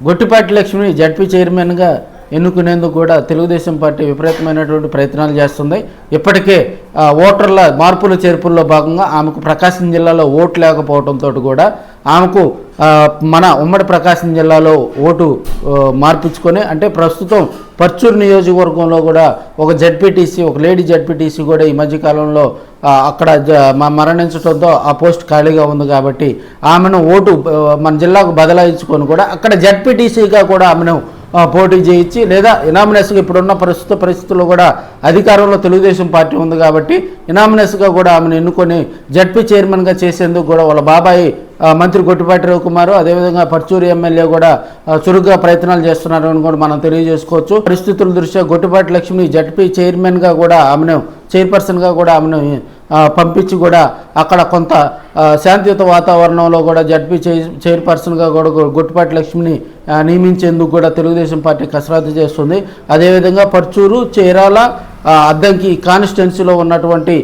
గొట్టిపాటి లక్ష్మిని జడ్పీ చైర్మన్గా ఎన్నుకునేందుకు కూడా తెలుగుదేశం పార్టీ విపరీతమైనటువంటి ప్రయత్నాలు చేస్తుంది. ఇప్పటికే ఓటర్ల మార్పుల చేర్పుల్లో భాగంగా ఆమెకు ప్రకాశం జిల్లాలో ఓటు లేకపోవడంతో కూడా ఆమెకు మన ఉమ్మడి ప్రకాశం జిల్లాలో ఓటు మార్పించుకొని, అంటే ప్రస్తుతం పర్చూరు నియోజకవర్గంలో కూడా ఒక జడ్పీటీసీ, ఒక లేడీ జడ్పీటీసీ కూడా ఈ మధ్యకాలంలో అక్కడ మరణించడంతో ఆ పోస్ట్ ఖాళీగా ఉంది. కాబట్టి ఆమెను ఓటు మన జిల్లాకు బదలాయించుకొని కూడా అక్కడ జడ్పీటీసీగా కూడా ఆమెను పోటీ చేయించి, లేదా ఇనామినస్గా ఇప్పుడున్న పరిస్థితుల్లో కూడా అధికారంలో తెలుగుదేశం పార్టీ ఉంది కాబట్టి ఇనామినస్గా కూడా ఆమెను ఎన్నుకొని జడ్పీ చైర్మన్గా చేసేందుకు కూడా వాళ్ళ బాబాయి మంత్రి గొట్టిపాటి రవికుమార్, అదేవిధంగా పర్చూరు ఎమ్మెల్యే కూడా చురుగ్గా ప్రయత్నాలు చేస్తున్నారని కూడా మనం తెలియజేసుకోవచ్చు. పరిస్థితుల దృష్ట్యా గొట్టిపాటి లక్ష్మిని జడ్పీ చైర్మన్గా కూడా ఆమెను, చైర్పర్సన్గా కూడా ఆమెను పంపించి కూడా అక్కడ కొంత శాంతియుత వాతావరణంలో కూడా జడ్పీ చైర్పర్సన్గా కూడా గొట్టిపాటి లక్ష్మిని నియమించేందుకు కూడా తెలుగుదేశం పార్టీ కసరత్తు చేస్తుంది. అదేవిధంగా పర్చూరు, చీరాల, అద్దంకి కాన్స్టిట్యున్సీలో ఉన్నటువంటి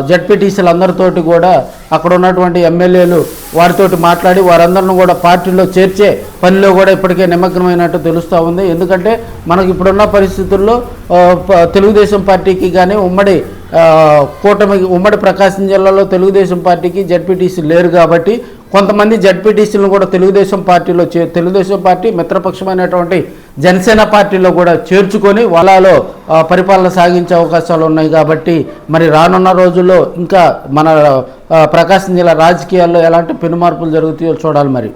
జడ్పీటీసీలందరితోటి కూడా అక్కడ ఉన్నటువంటి ఎమ్మెల్యేలు వారితోటి మాట్లాడి వారందరిని కూడా పార్టీలో చేర్చే పనిలో కూడా ఇప్పటికే నిమగ్నమైనట్టు తెలుస్తూ ఉంది. ఎందుకంటే మనకి ఇప్పుడున్న పరిస్థితుల్లో తెలుగుదేశం పార్టీకి కానీ ఉమ్మడి ప్రకాశం జిల్లాలో తెలుగుదేశం పార్టీకి జడ్పీటీసీ లేరు కాబట్టి కొంతమంది జడ్పీటీసీలను కూడా తెలుగుదేశం పార్టీ మిత్రపక్షమైనటువంటి జనసేన పార్టీలో కూడా చేర్చుకొని వాళ్ళలో పరిపాలన సాగించే అవకాశాలు ఉన్నాయి. కాబట్టి మరి రానున్న రోజుల్లో ఇంకా మన ప్రకాశం జిల్లా రాజకీయాల్లో ఎలాంటి పెనుమార్పులు జరుగుతాయో చూడాలి మరి.